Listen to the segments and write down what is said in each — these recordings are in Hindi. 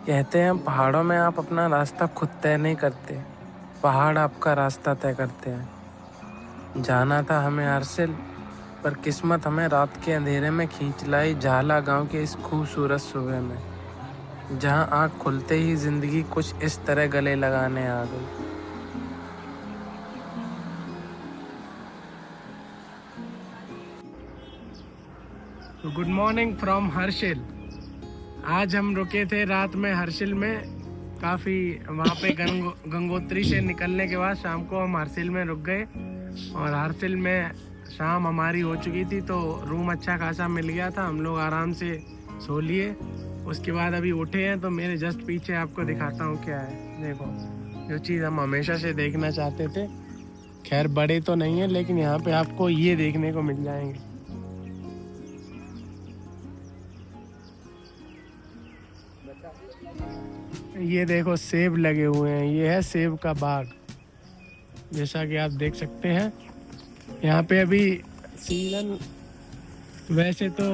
कहते हैं पहाड़ों में आप अपना रास्ता खुद तय नहीं करते, पहाड़ आपका रास्ता तय करते हैं। जाना था हमें हर्षिल, पर किस्मत हमें रात के अंधेरे में खींच लाई झाला गांव के इस खूबसूरत सुबह में, जहां आँख खुलते ही जिंदगी कुछ इस तरह गले लगाने आ गई। तो गुड मॉर्निंग फ्रॉम हर्षिल। आज हम रुके थे रात में हर्षिल में, काफ़ी वहाँ पे गंगोत्री से निकलने के बाद शाम को हम हर्षिल में रुक गए और हर्षिल में शाम हमारी हो चुकी थी, तो रूम अच्छा खासा मिल गया था। हम लोग आराम से सो लिए। उसके बाद अभी उठे हैं, तो मेरे जस्ट पीछे आपको दिखाता हूँ क्या है। देखो, जो चीज़ हम हमेशा से देखना चाहते थे, खैर बड़े तो नहीं है लेकिन यहाँ पे आपको ये देखने को मिल जाएंगे। ये देखो सेब लगे हुए हैं, ये है सेब का बाग। जैसा कि आप देख सकते हैं, यहाँ पे अभी सीजन, वैसे तो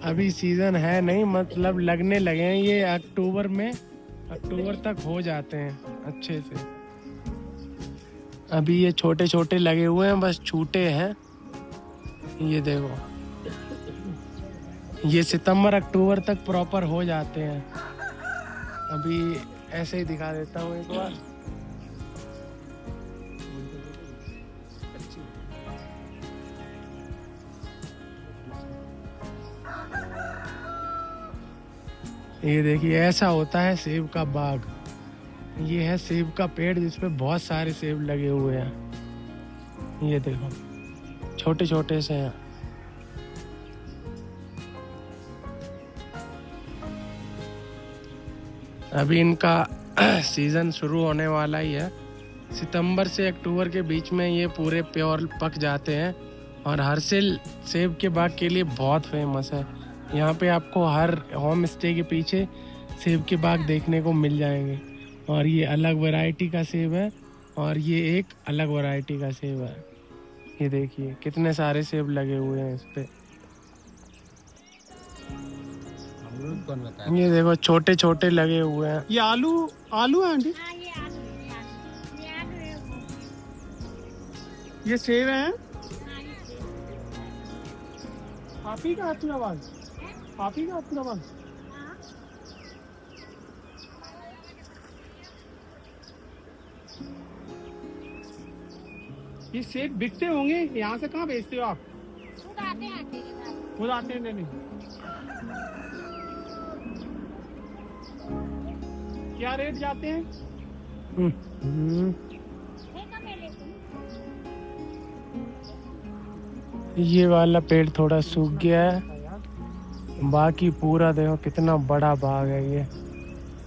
अभी सीजन है नहीं, मतलब लगने लगे हैं। ये अक्टूबर तक हो जाते हैं अच्छे से। अभी ये छोटे छोटे लगे हुए हैं, बस छूटे हैं। ये देखो, ये सितंबर अक्टूबर तक प्रॉपर हो जाते हैं। अभी ऐसे ही दिखा देता हूँ एक बार। ये देखिए, ऐसा होता है सेब का बाग। ये है सेब का पेड़ जिसपे बहुत सारे सेब लगे हुए हैं। ये देखो, छोटे छोटे से हैं। अभी इनका सीजन शुरू होने वाला ही है। सितंबर से अक्टूबर के बीच में ये पूरे प्योर पक जाते हैं। और हर्षिल सेब के बाग के लिए बहुत फेमस है। यहाँ पे आपको हर होम स्टे के पीछे सेब के बाग देखने को मिल जाएंगे। और ये अलग वैरायटी का सेब है और ये एक अलग वैरायटी का सेब है। ये देखिए कितने सारे सेब लगे हुए हैं इस पे। कौन बताया? ये देखो छोटे छोटे लगे हुए हैं। ये आलू आलू है आंटी? हाँ, ये आलू है। ये सेब है। आप ही का हैदराबाद, आप ही का हैदराबाद। ये सेब बिकते होंगे, यहाँ से कहाँ बेचते हो आप? खुद आते हैं आंटी के साथ। खुद आते हैं लेने। क्या रेट जाते हैं? ये वाला पेड़ थोड़ा सूख गया है, बाकी पूरा देखो कितना बड़ा बाग है। ये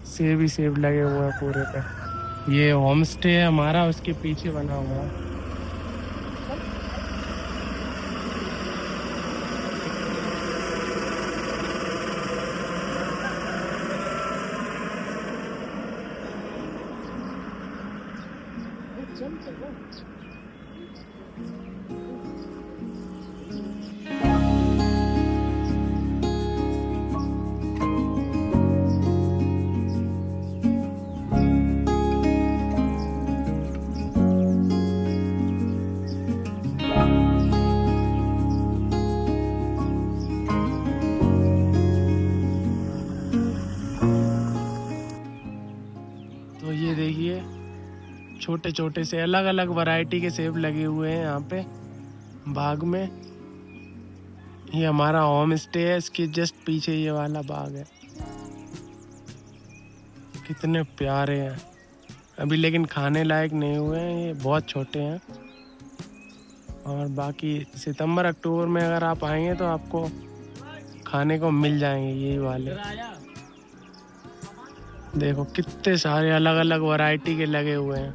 सेब ही सेब लगे हुए हैं पूरे पे। ये होम स्टे है हमारा, उसके पीछे बना हुआ है। तो ये देखिए, छोटे छोटे से अलग अलग वैरायटी के सेब लगे हुए हैं यहाँ पे बाग में। ये हमारा होम स्टे है, इसके जस्ट पीछे ये वाला बाग है। कितने प्यारे हैं। अभी लेकिन खाने लायक नहीं हुए हैं, ये बहुत छोटे हैं। और बाकी सितंबर अक्टूबर में अगर आप आएंगे तो आपको खाने को मिल जाएंगे यही वाले। देखो कितने सारे अलग अलग वैरायटी के लगे हुए हैं।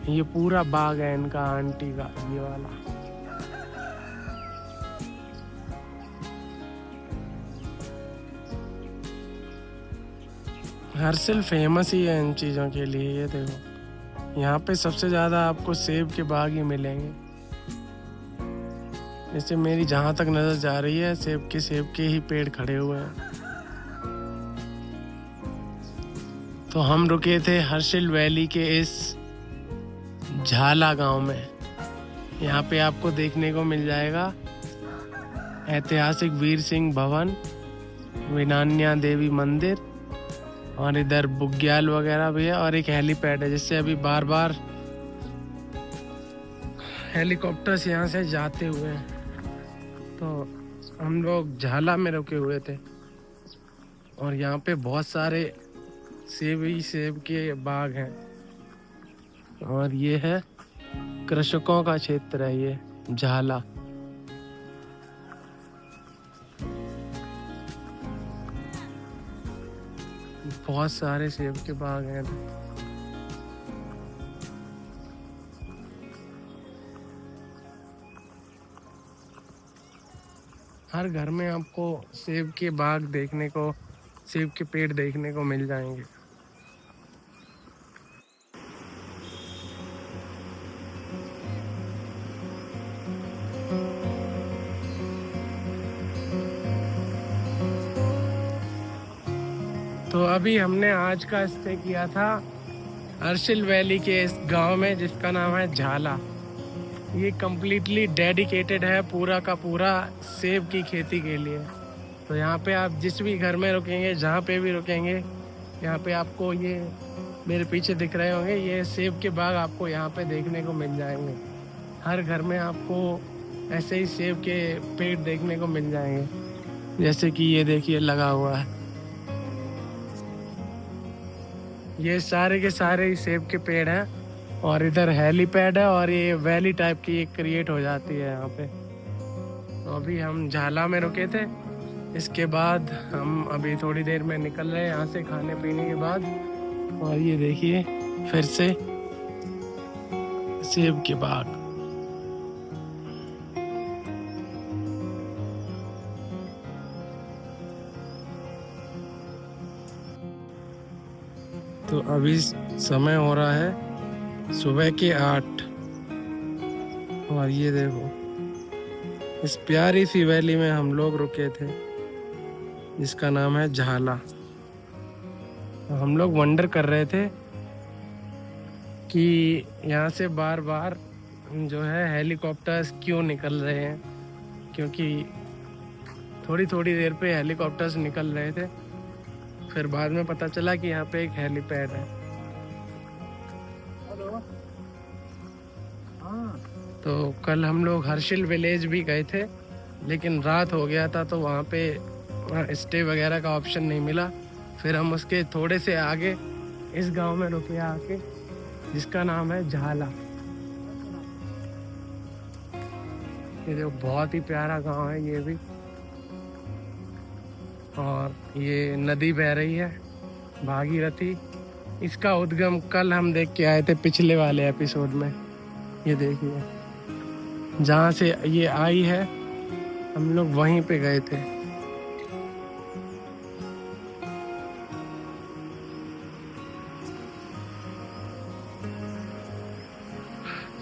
ये पूरा बाग है इनका आंटी का, ये वाला। हर्षिल फेमस ही है इन चीज़ों के लिए। ये देखो, यहाँ पे सबसे ज़्यादा आपको सेब के बाग ही मिलेंगे। जैसे मेरी जहाँ तक नज़र जा रही है सेब के ही पेड़ खड़े हुए हैं। तो हम रुके थे हर्षिल वैली के इस झाला गांव में। यहाँ पे आपको देखने को मिल जाएगा ऐतिहासिक वीर सिंह भवन, विनान्या देवी मंदिर, और इधर बुग्याल वगैरह भी है, और एक हेलीपैड है जिससे अभी बार बार हेलीकॉप्टर्स यहाँ से जाते हुए हैं। तो हम लोग झाला में रुके हुए थे और यहाँ पे बहुत सारे सेब के बाग हैं, और ये है कृषकों का क्षेत्र है ये झाला। बहुत सारे सेब के बाग हैं। हर घर में आपको सेब के बाग देखने को, सेब के पेड़ देखने को मिल जाएंगे। तो अभी हमने आज का स्टे किया था हर्षिल वैली के इस गांव में जिसका नाम है झाला। ये कम्प्लीटली डेडिकेटेड है पूरा का पूरा सेब की खेती के लिए। तो यहाँ पे आप जिस भी घर में रुकेंगे, जहाँ पे भी रुकेंगे, यहाँ पे आपको ये मेरे पीछे दिख रहे होंगे, ये सेब के बाग आपको यहाँ पे देखने को मिल जाएंगे। हर घर में आपको ऐसे ही सेब के पेड़ देखने को मिल जाएंगे, जैसे कि ये देखिए लगा हुआ है। ये सारे के सारे ही सेब के पेड़ हैं, और इधर हेलीपैड है, और ये वैली टाइप की एक क्रिएट हो जाती है यहाँ पे। तो अभी हम झाला में रुके थे, इसके बाद हम अभी थोड़ी देर में निकल रहे हैं यहाँ से खाने पीने के बाद। और ये देखिए फिर से सेब के बाग। तो अभी समय हो रहा है सुबह के 8, और ये देखो इस प्यारी सी वैली में हम लोग रुके थे जिसका नाम है झाला। हम लोग वंडर कर रहे थे कि यहाँ से बार बार जो है हेलीकॉप्टर्स क्यों निकल रहे हैं, क्योंकि थोड़ी थोड़ी देर पे हेलीकॉप्टर्स निकल रहे थे। फिर बाद में पता चला कि यहाँ पे एक हेलीपैड है। तो कल हम लोग हर्षिल विलेज भी गए थे, लेकिन रात हो गया था तो वहाँ पे स्टे वगैरह का ऑप्शन नहीं मिला। फिर हम उसके थोड़े से आगे इस गांव में रुके आके, जिसका नाम है झाला। ये देखो बहुत ही प्यारा गांव है ये भी, और ये नदी बह रही है भागीरथी। इसका उद्गम कल हम देख के आए थे पिछले वाले एपिसोड में। ये देखिए जहाँ से ये आई है हम लोग वहीं पे गए थे।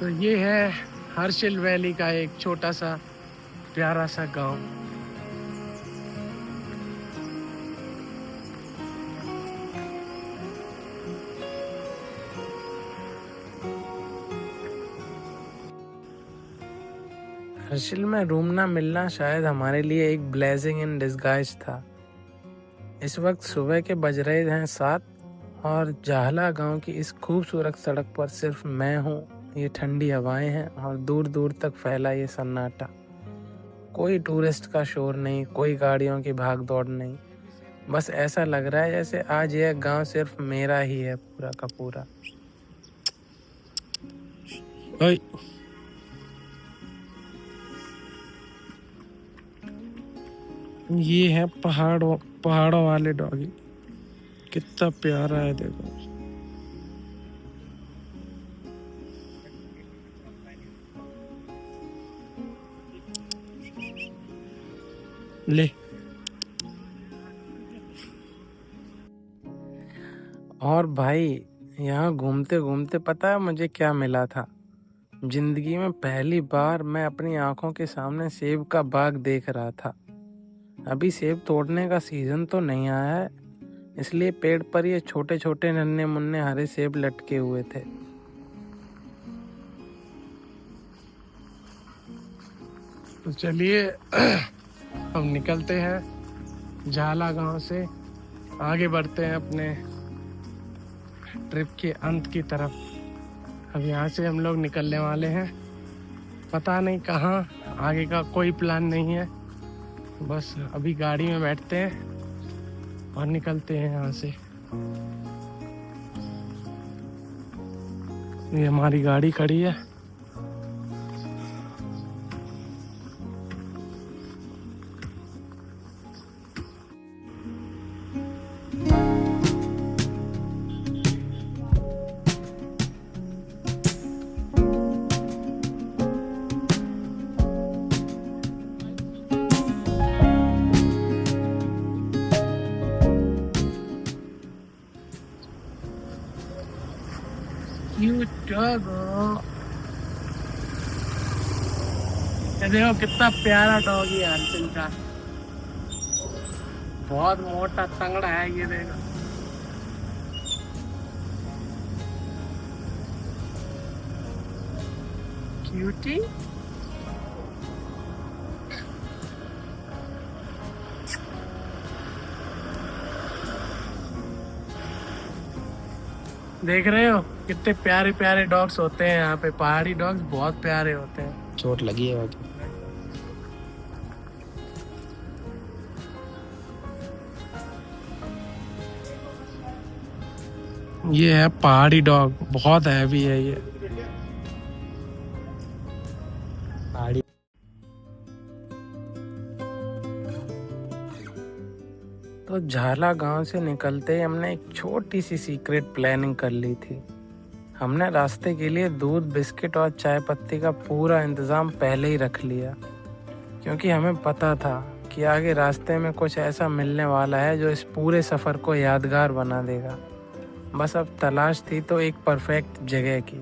तो ये है हर्षिल वैली का एक छोटा सा प्यारा सा गांव। हर्षिल में रूम ना मिलना शायद हमारे लिए एक ब्लेसिंग इन डिस्गाइज था। इस वक्त सुबह के बज रहे हैं 7, और झाला गांव की इस खूबसूरत सड़क पर सिर्फ मैं हूँ। ये ठंडी हवाएं हैं और दूर दूर तक फैला ये सन्नाटा। कोई टूरिस्ट का शोर नहीं, कोई गाड़ियों की भाग दौड़ नहीं। बस ऐसा लग रहा है जैसे आज यह गांव सिर्फ मेरा ही है पूरा का पूरा। ओए ये है पहाड़ों वाले डॉगी। कितना प्यारा है देखो। ले। और भाई यहाँ घूमते घूमते पता है मुझे क्या मिला था? जिंदगी में पहली बार मैं अपनी आंखों के सामने सेब का बाग देख रहा था। अभी सेब तोड़ने का सीजन तो नहीं आया है, इसलिए पेड़ पर ये छोटे छोटे नन्हे मुन्ने हरे सेब लटके हुए थे। तो चलिए हम निकलते हैं झाला गांव से, आगे बढ़ते हैं अपने ट्रिप के अंत की तरफ। अब यहाँ से हम लोग निकलने वाले हैं, पता नहीं कहाँ, आगे का कोई प्लान नहीं है। बस अभी गाड़ी में बैठते हैं और निकलते हैं यहाँ से। ये हमारी गाड़ी खड़ी है। ये देखो कितना प्यारा डॉग है हर्षिल का, बहुत मोटा तंगड़ा है ये देखो। क्यूटी देख रहे हो कितने प्यारे प्यारे डॉग्स होते हैं यहाँ पे। पहाड़ी डॉग्स बहुत प्यारे होते हैं। चोट लगी है बाकी। ये है पहाड़ी डॉग, बहुत हैवी है ये। पहाड़ी तो झाला गांव से निकलते ही हमने एक छोटी सी सीक्रेट प्लानिंग कर ली थी। हमने रास्ते के लिए दूध, बिस्किट और चाय पत्ती का पूरा इंतज़ाम पहले ही रख लिया, क्योंकि हमें पता था कि आगे रास्ते में कुछ ऐसा मिलने वाला है जो इस पूरे सफ़र को यादगार बना देगा। बस अब तलाश थी तो एक परफेक्ट जगह की।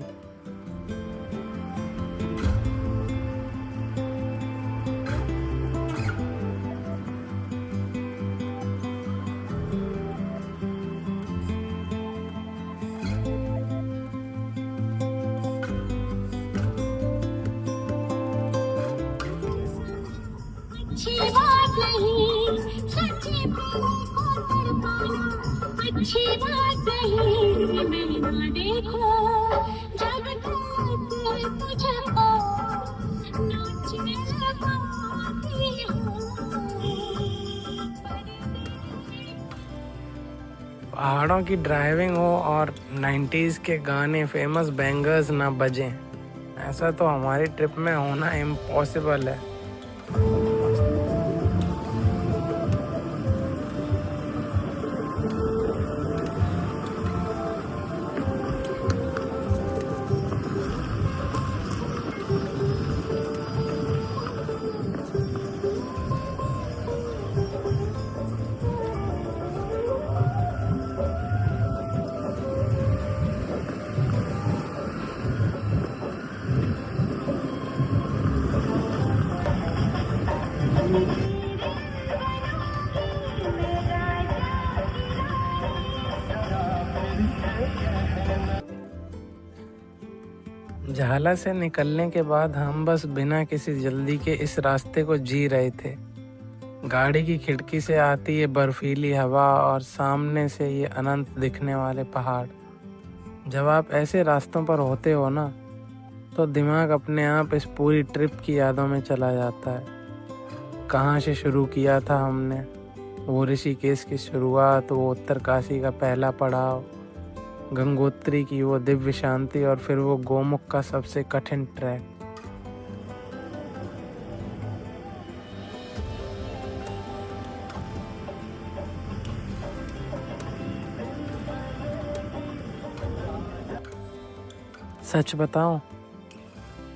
अच्छी बात नहीं, सच्ची प्रेम को तड़पाना अच्छी बात नहीं। मैं ना देखो जब तक तुझको नाचने लगाती हूँ। पहाड़ों की ड्राइविंग हो और 90s के गाने, फेमस बैंगर्स ना बजें, ऐसा तो हमारी ट्रिप में होना इम्पॉसिबल है। झाला से निकलने के बाद हम बस बिना किसी जल्दी के इस रास्ते को जी रहे थे। गाड़ी की खिड़की से आती ये बर्फीली हवा और सामने से ये अनंत दिखने वाले पहाड़। जब आप ऐसे रास्तों पर होते हो ना, तो दिमाग अपने आप इस पूरी ट्रिप की यादों में चला जाता है। कहाँ से शुरू किया था हमने, वो ऋषिकेश की शुरुआत, वो उत्तरकाशी का पहला पड़ाव, गंगोत्री की वो दिव्य शांति और फिर वो गोमुख का सबसे कठिन ट्रैक। सच बताऊं,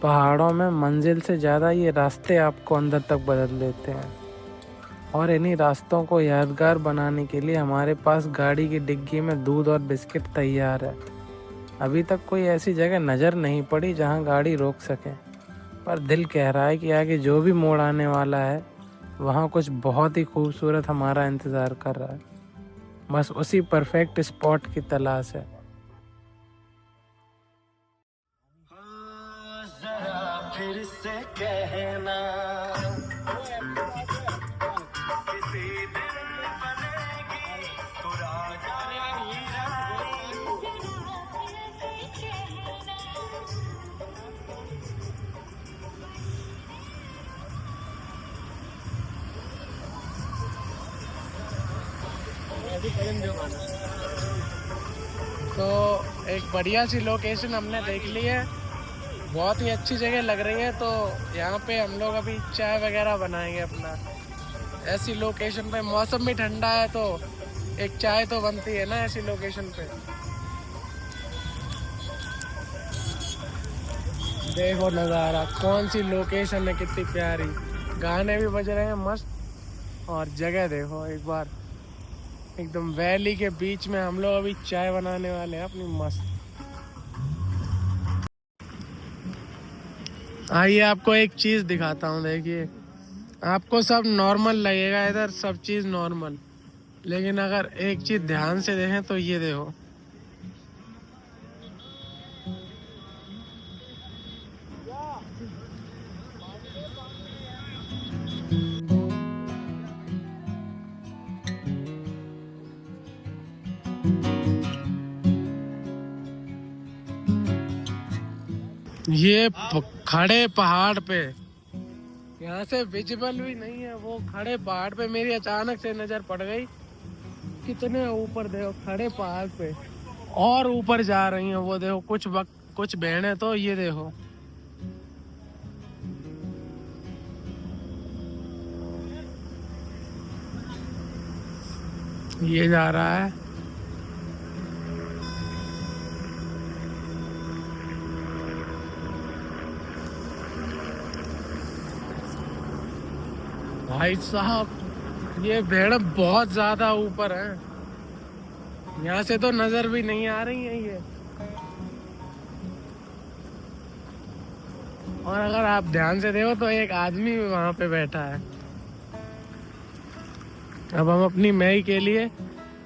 पहाड़ों में मंजिल से ज़्यादा ये रास्ते आपको अंदर तक बदल देते हैं। और इन्हीं रास्तों को यादगार बनाने के लिए हमारे पास गाड़ी की डिग्गी में दूध और बिस्किट तैयार है। अभी तक कोई ऐसी जगह नज़र नहीं पड़ी जहाँ गाड़ी रोक सके, पर दिल कह रहा है कि आगे जो भी मोड़ आने वाला है वहाँ कुछ बहुत ही खूबसूरत हमारा इंतज़ार कर रहा है। बस उसी परफेक्ट स्पॉट की तलाश है। जरा फिर से कहना किसी दिन बनेगी तो राजा की रानी। तो एक बढ़िया सी लोकेशन हमने देख ली है, बहुत ही अच्छी जगह लग रही है। तो यहाँ पे हम लोग अभी चाय वगैरह बनाएंगे अपना। ऐसी लोकेशन पे मौसम भी ठंडा है तो एक चाय तो बनती है ना ऐसी लोकेशन पे। देखो नज़ारा, कौन सी लोकेशन है, कितनी प्यारी, गाने भी बज रहे हैं मस्त, और जगह देखो एक बार, एकदम वैली के बीच में हम लोग अभी चाय बनाने वाले हैं अपनी मस्त। आइए आपको एक चीज़ दिखाता हूँ। देखिए, आपको सब नॉर्मल लगेगा इधर, सब चीज़ नॉर्मल, लेकिन अगर एक चीज़ ध्यान से देखें तो ये देखो, ये खड़े पहाड़ पे, यहाँ से विजिबल भी नहीं है, वो खड़े पहाड़ पे मेरी अचानक से नजर पड़ गई। कितने ऊपर देखो, खड़े पहाड़ पे और ऊपर जा रही हैं वो देखो, कुछ बहनें तो ये देखो। ये जा रहा है, भाई साहब ये भेड़ बहुत ज्यादा ऊपर है, यहाँ से तो नजर भी नहीं आ रही है ये। और अगर आप ध्यान से देखो तो एक आदमी भी वहां पे बैठा है। अब हम अपनी मैगी के लिए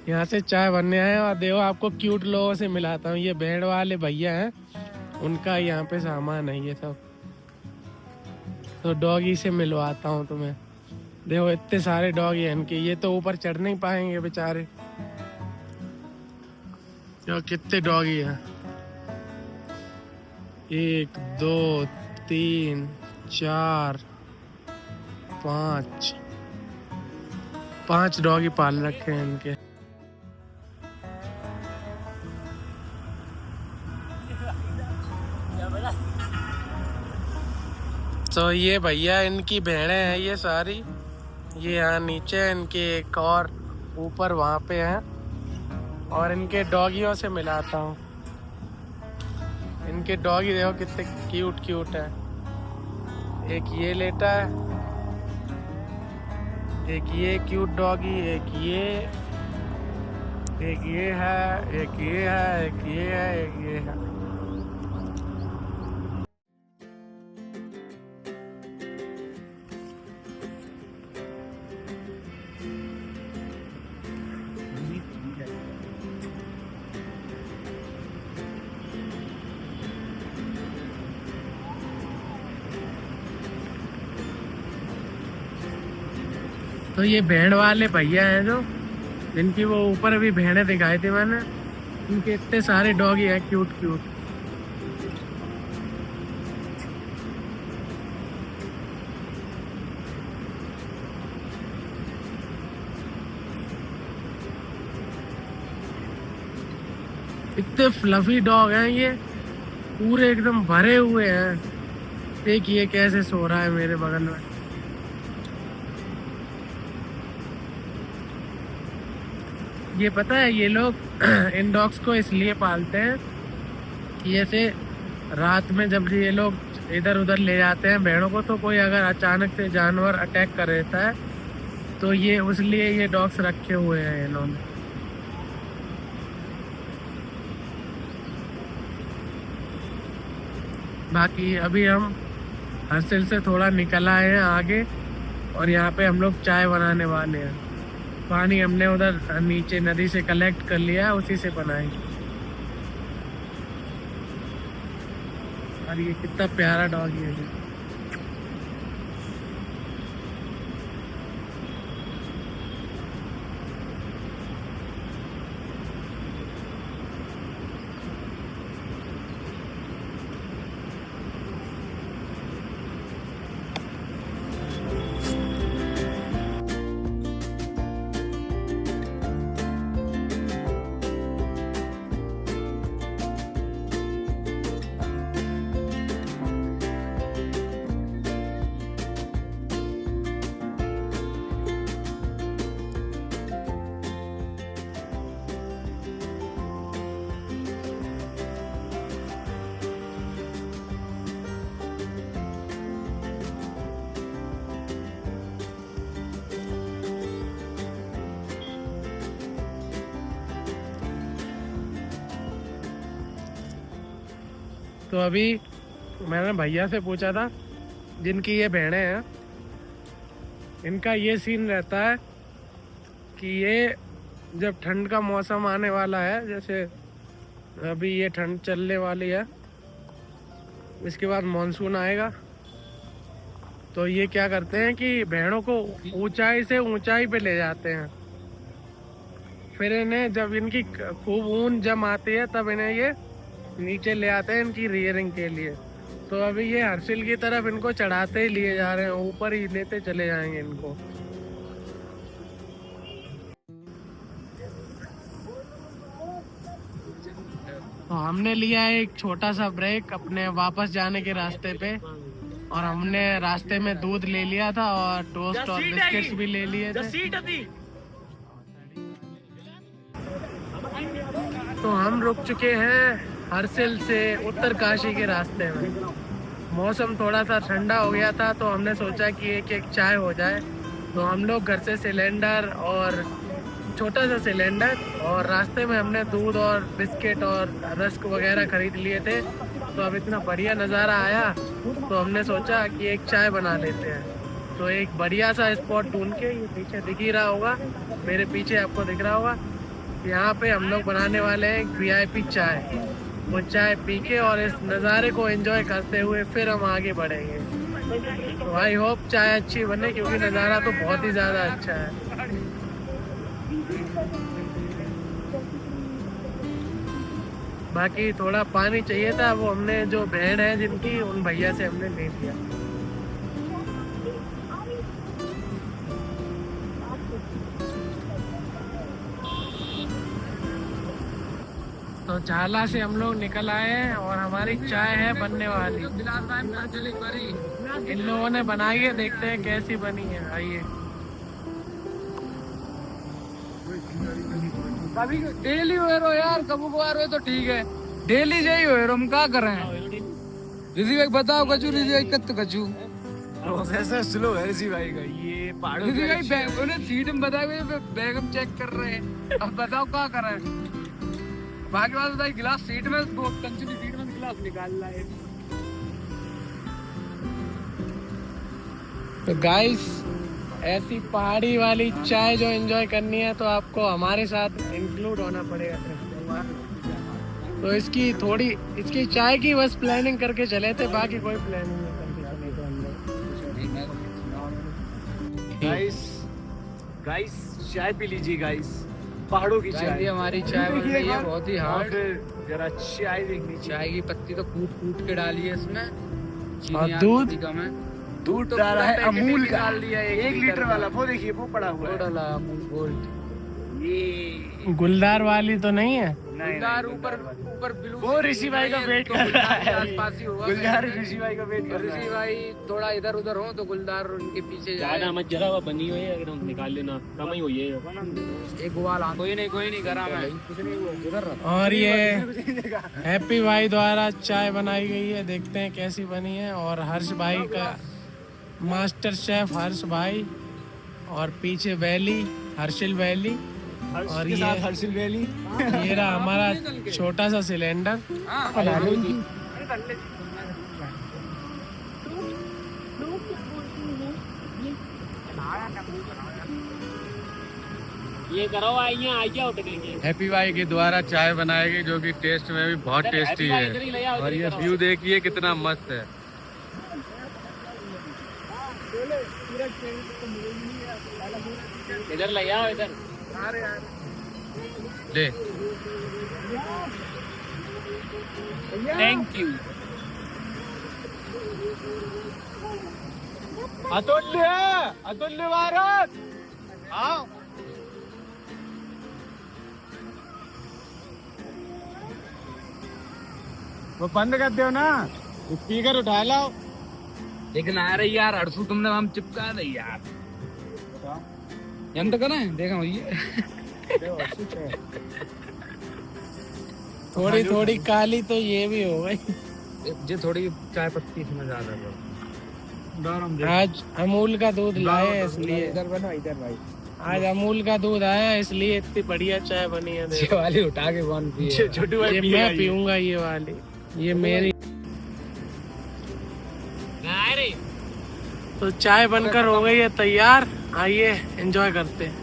यहाँ से चाय बनने आए, और देखो आपको क्यूट लोगों से मिलाता हूँ। ये भेड़ वाले भैया हैं, उनका यहाँ पे सामान है ये सब। तो डॉगी से मिलवाता हूँ तुम्हें। देखो इतने सारे डॉगी हैं इनके, ये तो ऊपर चढ़ नहीं पाएंगे बेचारे। देखो कितने डॉगी हैं, 1 2 3 4 5 डॉगी पाल रखे हैं इनके। तो ये भैया इनकी भेड़ें हैं ये सारी, ये यहाँ नीचे है, इनके एक और ऊपर वहाँ पे हैं। और इनके डॉगियों से मिलाता हूँ। इनके डॉगी देखो कितने क्यूट है। एक ये लेटा है, एक ये क्यूट डॉगी, एक ये है, एक ये है, एक ये है, एक ये है। तो ये भेड़ वाले भैया हैं जो, जिनकी वो ऊपर अभी भेड़ें दिखाई थी मैंने, उनके इतने सारे डॉगी हैं क्यूट। इतने फ्लफी डॉग हैं ये, पूरे एकदम भरे हुए हैं। देखिए कैसे सो रहा है मेरे बगल में। ये पता है, ये लोग इन डॉग्स को इसलिए पालते हैं कि ऐसे रात में जब ये लोग इधर उधर ले जाते हैं भेड़ों को, तो कोई अगर अचानक से जानवर अटैक कर देता है तो ये उसलिए ये डॉग्स रखे हुए हैं इन्होंने। बाकी अभी हम हर्षिल से थोड़ा निकल आए हैं आगे और यहाँ पे हम लोग चाय बनाने वाले हैं। पानी हमने उधर नीचे नदी से कलेक्ट कर लिया है, उसी से बनाई। और ये कितना प्यारा डॉगी है। तो अभी मैंने भैया से पूछा था जिनकी ये भेड़ें हैं, इनका ये सीन रहता है कि ये जब ठंड का मौसम आने वाला है, जैसे अभी ये ठंड चलने वाली है, इसके बाद मानसून आएगा, तो ये क्या करते हैं कि भेड़ों को ऊंचाई से ऊंचाई पे ले जाते हैं। फिर इन्हें जब इनकी खूब ऊन जम आती है तब इन्हें ये नीचे ले आते हैं इनकी रियरिंग के लिए। तो अभी ये हर्षिल की तरफ इनको चढ़ाते ही लिए जा रहे हैं, ऊपर ही लेते चले जाएंगे इनको। तो हमने लिया एक छोटा सा ब्रेक अपने वापस जाने के रास्ते पे, और हमने रास्ते में दूध ले लिया था और टोस्ट और बिस्किट्स भी ले लिए थे। तो हम रुक चुके हैं हर्षिल से उत्तरकाशी के रास्ते में। मौसम थोड़ा सा ठंडा हो गया था तो हमने सोचा कि एक एक चाय हो जाए। तो हम लोग घर से सिलेंडर और छोटा सा सिलेंडर और रास्ते में हमने दूध और बिस्किट और रस्क वगैरह खरीद लिए थे। तो अब इतना बढ़िया नज़ारा आया तो हमने सोचा कि एक चाय बना लेते हैं। तो एक बढ़िया सा स्पॉट ढूंढ के, ये पीछे दिख ही रहा होगा, मेरे पीछे आपको दिख रहा होगा, यहाँ पे हम लोग बनाने वाले हैं एक VIP चाय। वो चाय पी के और इस नज़ारे को एंजॉय करते हुए फिर हम आगे बढ़ेंगे। तो आई होप चाय अच्छी बने, क्योंकि नज़ारा तो बहुत ही ज़्यादा अच्छा है। बाकी थोड़ा पानी चाहिए था, वो हमने जो भेड़ है जिनकी, उन भैया से हमने ले लिया। तो झाला से हम लोग निकल आए हैं और हमारी चाय है बनने वाली। इन लोगों ने बनाई है, देखते हैं कैसी बनी है। आइए। कभी डेली हो रहो यार, कभी कभार हो तो ठीक है, डेली यही हो रहो, हम क्या कर रहे हैं। ऋषि भाई बताओ, कचू ऋषि भाई कत कचू प्रोसेसर स्लो है ऋषि भाई का। ये पहाड़ों ऋषि भाई उन्हें सीट में बताए हुए बैग हम चेक कर रहे हैं। अब बताओ क्या कर रहे हैं। बाकी बात बताइए, गिलास सीट में, दो कंचुली सीट में गिलास निकाल रहा है। तो गाइस, ऐसी पहाड़ी वाली चाय जो एंजॉय करनी है तो आपको हमारे साथ इंक्लूड होना पड़ेगा। तो इसकी चाय की बस प्लानिंग करके चले थे, बाकी कोई प्लानिंग नहीं करके चले थे हम लोग। गाइस चाय पी लीजिए गाइस, पहाड़ों की चाय। हमारी चाय बन रही है बहुत ही हार्ड। जरा चाय देखनी, चाय की पत्ती तो कूट के डाली है इसमें, और दूध कम है। दूध तो डाला है अमूल का, डाल दिया 1 लीटर वाला। वो देखिए वो पड़ा हुआ है, डाला अमूल गोल्ड। ये गुलदार वाली तो नहीं है? गुलदार ऊपर ब्लू, वो ऋषि भाई का वेट कर रहा है। आसपास ही होगा। गुलजार ऋषि भाई का वेट कर रहा ऋषि है। भाई थोड़ा इधर उधर हो तो गुलदार उनके पीछे ज्यादा मत जरा, वो बनी हुई है, एकदम निकाल लेना, कम ही हुई है। एक उबाल कोई नहीं करा मैं। और ये हैप्पी भाई द्वारा चाय बनाई गई है, देखते हैं कैसी बनी है। और हर्ष भाई का, मास्टर शेफ हर्ष भाई, और पीछे वैली, हर्षिल वैली, और ये हर्षिल वैली। ये रहा हमारा छोटा सा सिलेंडर। ये करो आइए आइए उठ गए। हैप्पी भाई के द्वारा चाय बनाएगी जो कि टेस्ट में भी बहुत टेस्टी है। और ये व्यू देखिए कितना मस्त है। इधर ले आओ इधर। ले थैंक यू। अतुल्य अतुल्य भारत आओ। वो बंद कर दो ना, स्पीकर उठा लाओ। लेकिन आ रही यार हर्षू तुमने हम चिपका दे यार। यंत्र करें देखा भैया। थोड़ी थोड़ी काली तो ये भी हो गई। ये थोड़ी चाय पत्ती इसमें ज्यादा है। आज अमूल का दूध लाए हैं इसलिए। इधर बनो, इधर भाई। आज अमूल का दूध आया है इसलिए इतनी बढ़िया चाय बनी है। ये वाली उठा के कौन पिए? छोटू भाई ये मैं पीऊंगा ये वाली, ये मेरी। तो चाय बनकर हो गई है तैयार, आइए एंजॉय करते हैं।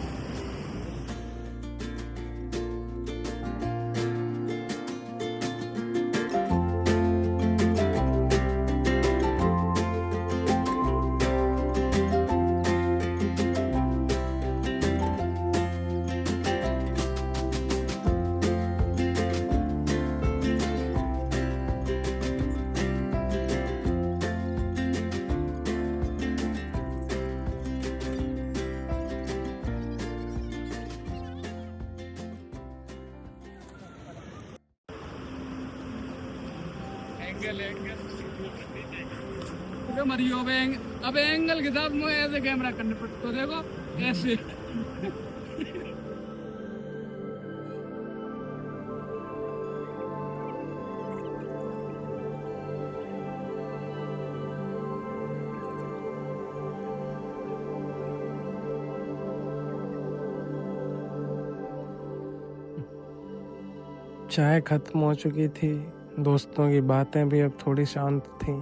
तो मरियो अब एंगल के साथ मुझे ऐसे कैमरा करने पर तो देखो ऐसे। चाय खत्म हो चुकी थी, दोस्तों की बातें भी अब थोड़ी शांत थीं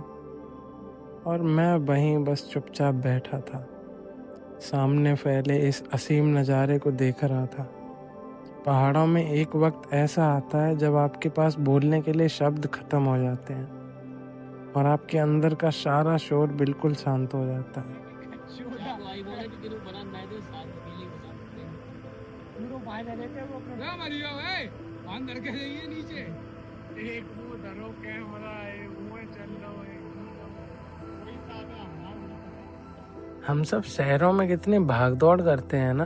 और मैं वहीं बस चुपचाप बैठा था, सामने फैले इस असीम नज़ारे को देख रहा था। पहाड़ों में एक वक्त ऐसा आता है जब आपके पास बोलने के लिए शब्द खत्म हो जाते हैं और आपके अंदर का सारा शोर बिल्कुल शांत हो जाता है। अंदर के जाइए नीचे। एक वो धरो कैमरा है, वो चल रहा है। हम सब शहरों में कितनी भागदौड़ करते हैं ना,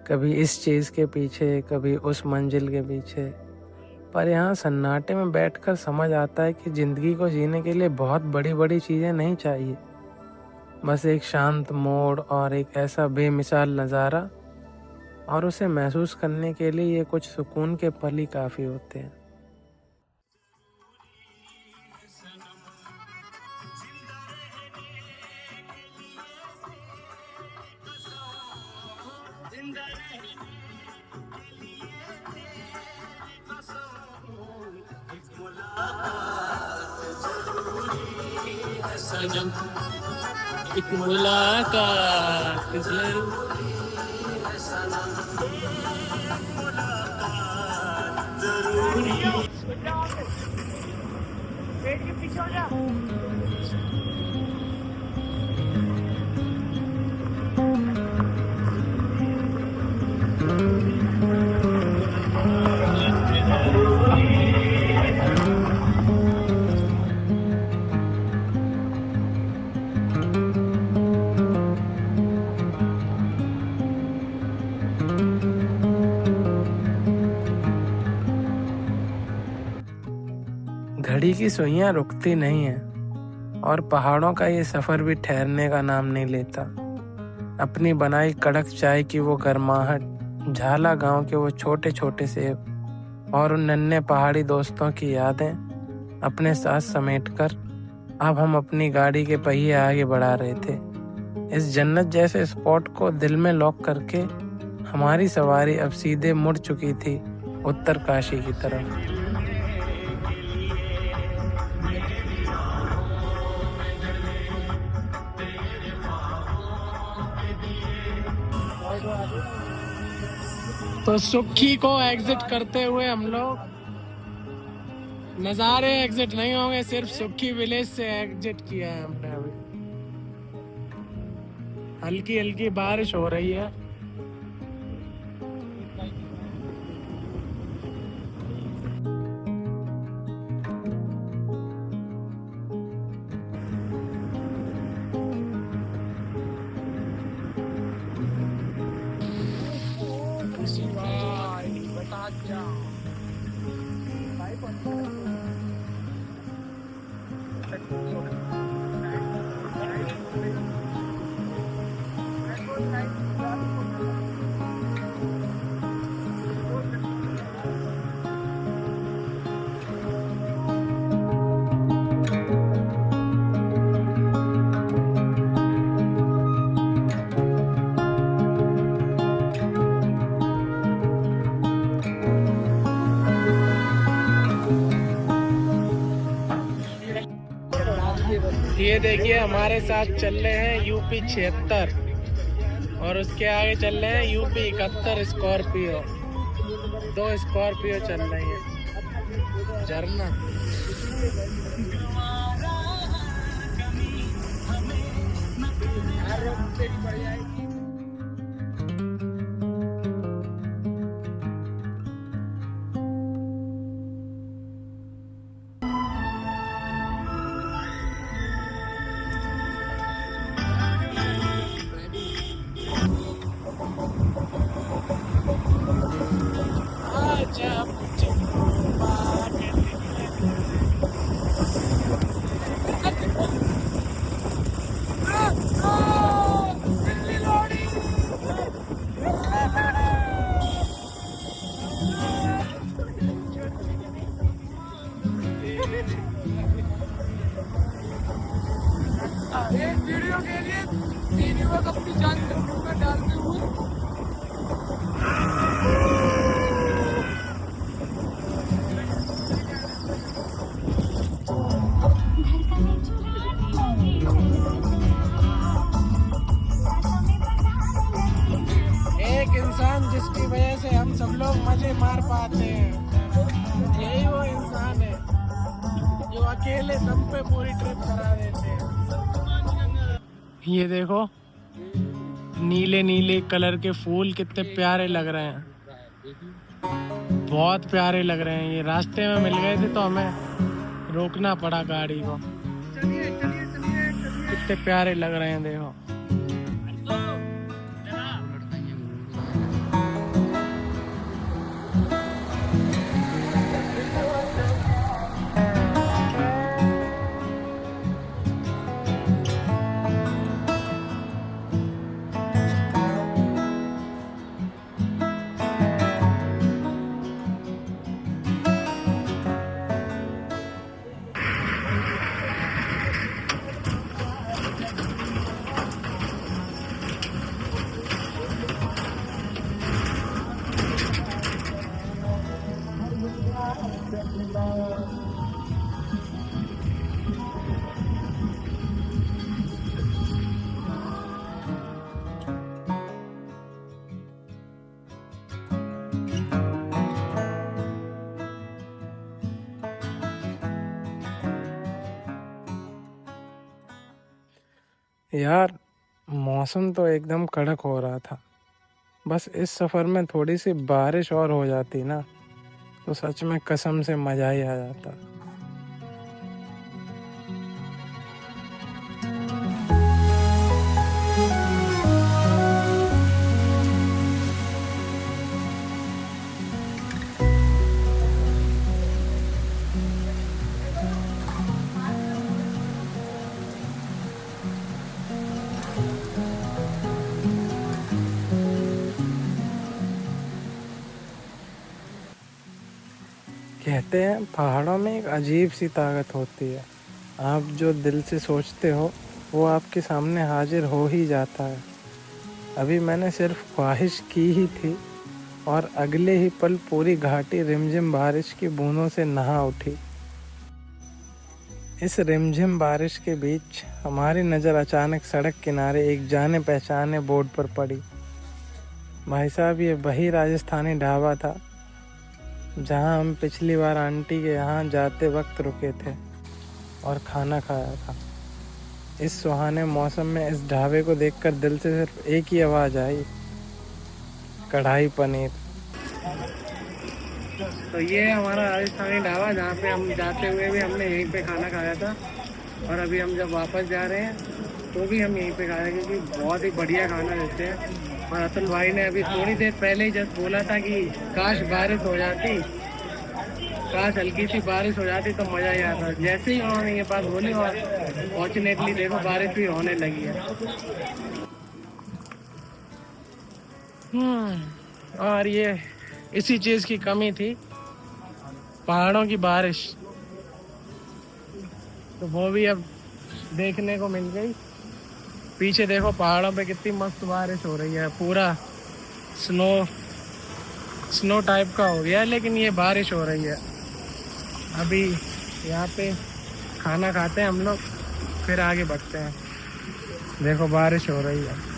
कभी इस चीज़ के पीछे, कभी उस मंजिल के पीछे। पर यहाँ सन्नाटे में बैठकर समझ आता है कि ज़िंदगी को जीने के लिए बहुत बड़ी बड़ी चीज़ें नहीं चाहिए, बस एक शांत मोड़ और एक ऐसा बेमिसाल नज़ारा, और उसे महसूस करने के लिए ये कुछ सुकून के पल ही काफ़ी होते हैं। सनम एक मुलाकात जरूर। घड़ी की सुइयां रुकती नहीं हैं और पहाड़ों का ये सफ़र भी ठहरने का नाम नहीं लेता। अपनी बनाई कड़क चाय की वो गर्माहट, झाला गांव के वो छोटे छोटे सेब और उन नन्हे पहाड़ी दोस्तों की यादें अपने साथ समेटकर अब हम अपनी गाड़ी के पहिए आगे बढ़ा रहे थे। इस जन्नत जैसे स्पॉट को दिल में लॉक करके हमारी सवारी अब सीधे मुड़ चुकी थी उत्तर काशी की तरफ। तो सुक्खी को एग्जिट करते हुए हम लोग, नज़ारे एग्जिट नहीं होंगे, सिर्फ सुक्खी विलेज से एग्जिट किया है हमने अभी। हल्की हल्की बारिश हो रही है। ये देखिए हमारे साथ चल रहे हैं यूपी 76 और उसके आगे चल रहे हैं यूपी 71 स्कॉर्पियो। 2 स्कॉर्पियो चल रही है। झरना एक वीडियो के लिए 3 युवक अपनी जान जोखिम में डालते हुए एक इंसान जिसकी वजह से हम सब लोग मजे मार पाते हैं, यही वो इंसान है जो अकेले दम पे पूरी ट्रिप करा देते हैं। ये देखो नीले नीले कलर के फूल कितने प्यारे लग रहे हैं, बहुत प्यारे लग रहे हैं। ये रास्ते में मिल गए थे तो हमें रोकना पड़ा गाड़ी को। कितने प्यारे लग रहे हैं देखो। यार मौसम तो एकदम कड़क हो रहा था, बस इस सफ़र में थोड़ी सी बारिश और हो जाती ना तो सच में कसम से मज़ा ही आ जाता। कहते हैं पहाड़ों में एक अजीब सी ताकत होती है, आप जो दिल से सोचते हो वो आपके सामने हाजिर हो ही जाता है। अभी मैंने सिर्फ ख्वाहिश की ही थी और अगले ही पल पूरी घाटी रिमझिम बारिश की बूंदों से नहा उठी। इस रिमझिम बारिश के बीच हमारी नज़र अचानक सड़क किनारे एक जाने पहचाने बोर्ड पर पड़ी। भाई साहब ये वही राजस्थानी ढाबा था जहां हम पिछली बार आंटी के यहाँ जाते वक्त रुके थे और खाना खाया था। इस सुहाने मौसम में इस ढाबे को देखकर दिल से सिर्फ एक ही आवाज़ आई, कढ़ाई पनीर। तो ये हमारा राजस्थानी ढाबा जहाँ पे हम जाते हुए भी हमने यहीं पे खाना खाया था और अभी हम जब वापस जा रहे हैं तो भी हम यहीं पे खा रहे हैं क्योंकि बहुत ही बढ़िया खाना देते हैं। और अतुल भाई ने अभी थोड़ी देर पहले ही जस्ट बोला था कि काश बारिश हो जाती, काश हल्की सी बारिश हो जाती तो मज़ा ही आता। जैसे ही उन्होंने ये बात बोली और फॉर्चुनेटली देखो बारिश भी होने लगी है। और ये इसी चीज़ की कमी थी, पहाड़ों की बारिश, तो वो भी अब देखने को मिल गई। पीछे देखो पहाड़ों पे कितनी मस्त बारिश हो रही है, पूरा स्नो टाइप का हो गया है, लेकिन ये बारिश हो रही है। अभी यहाँ पे खाना खाते हैं हम लोग, फिर आगे बढ़ते हैं। देखो बारिश हो रही है।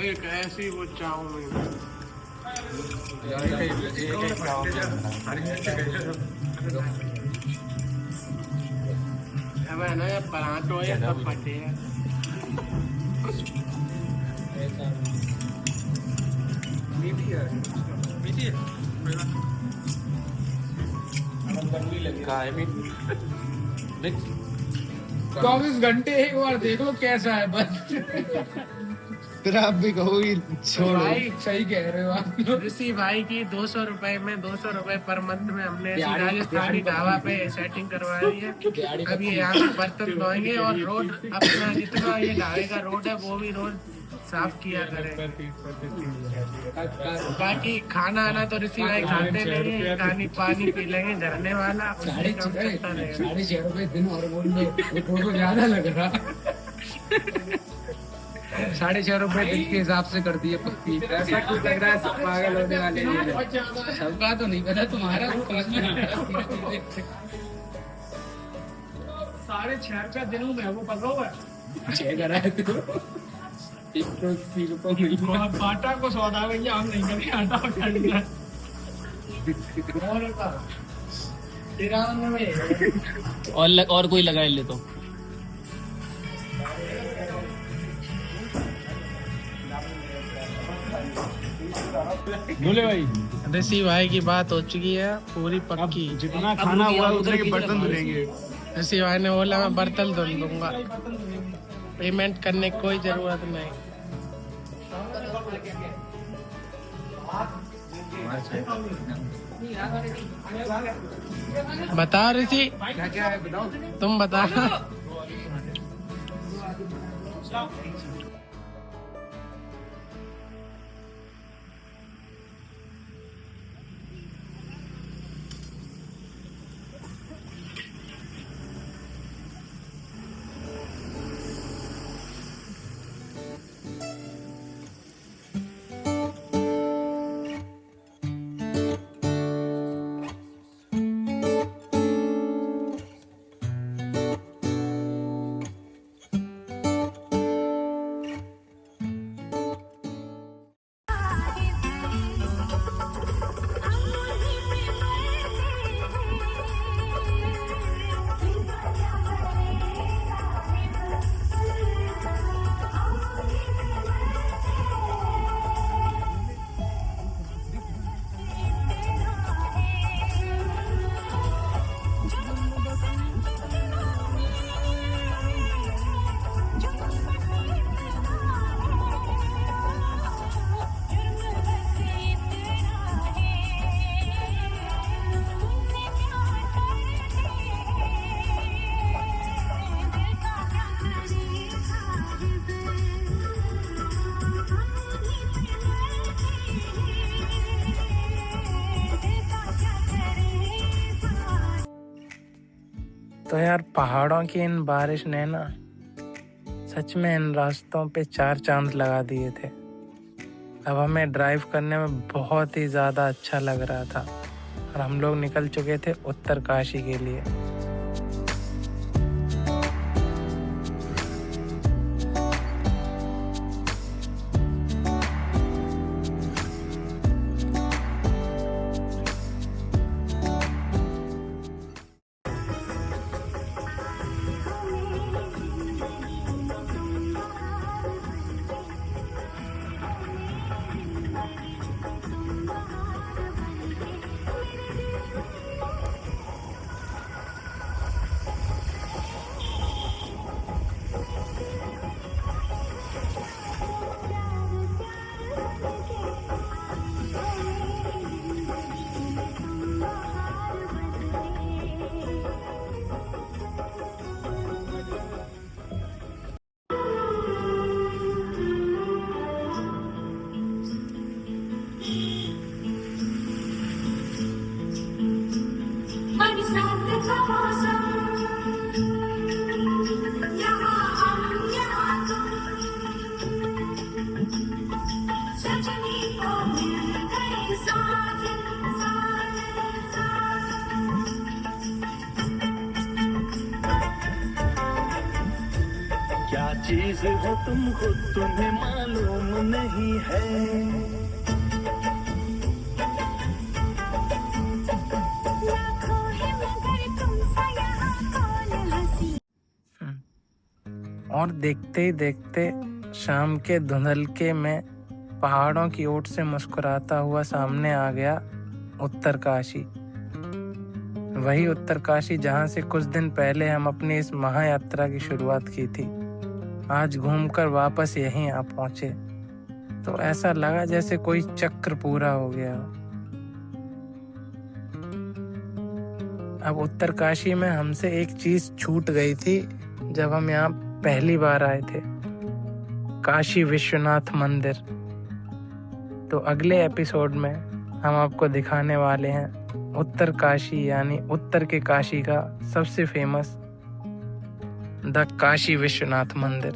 एक ऐसी वो चाउमीन, अब है ना पराठो है सब फटे हैं। चौबीस घंटे एक बार देख लो कैसा है बस। फिर आप भी कहोगी छोड़ो। भाई सही कह रहे हो आप। ऋषि भाई की 200 रुपए में 200 रुपए पर मंथ में हमने ऐसी राजस्थानी ढाबा पे सेटिंग करवाई है। अब ये यहाँ पे बर्तन धोएंगे और रोड अपना जितना ये ढाबे का रोड है वो भी रोड साफ किया करें। बाकी खाना आना तो ऋषि भाई खाते नहीं है, पानी पानी पी लेंगे झरने वाला, उससे काम चलता रहेगा। 6.5 रुपए दिन और बोल लो वो ज्यादा लग रहा। 6.5 रुपए दिन के हिसाब से कर दिए पक्की। ऐसा क्यों लग रहा है, सब पागल होने वाले हैं। सबका तो नहीं पता, तुम्हारा 6.5 रुपया दिनों में वो पता हुआ 6 करा है तो 180 रुपये मिल। आटा को सौदा भैया हम नहीं करेंगे, आटा खरीदना और कोई लगा ले तो बोले भाई। ऋषि भाई की बात हो चुकी है पूरी पक्की। जितना खाना हुआ उतने के बर्तन धुलेंगे। ऋषि भाई ने बोला मैं बर्तन धुल दूंगा, पेमेंट करने की कोई जरूरत नहीं। बता ऋषि, क्या है बताओ। तुम बता। यार पहाड़ों की इन बारिश ने ना सच में इन रास्तों पे 4 चांद लगा दिए थे। अब हमें ड्राइव करने में बहुत ही ज़्यादा अच्छा लग रहा था और हम लोग निकल चुके थे उत्तरकाशी के लिए। बरसात का मौसम, यहाँ हम यहाँ तुम, सजनी को मिल गए साजन साजन साजन। क्या चीज हो तुम खुद तुम्हें मालूम नहीं है। लाखों है मगर तुमसा यहाँ कौन हंसी। और देखते ही देखते शाम के धुंधलके में पहाड़ों की ओट से मुस्कुराता हुआ सामने आ गया उत्तरकाशी। वही उत्तरकाशी जहाँ से कुछ दिन पहले हम अपनी इस महायात्रा की शुरुआत की थी। आज घूमकर वापस यहीं आ पहुंचे तो ऐसा लगा जैसे कोई चक्र पूरा हो गया हो। अब उत्तरकाशी में हमसे एक चीज छूट गई थी जब हम यहाँ पहली बार आए थे, काशी विश्वनाथ मंदिर। तो अगले एपिसोड में हम आपको दिखाने वाले हैं उत्तरकाशी यानी उत्तर के काशी का सबसे फेमस द काशी विश्वनाथ मंदिर।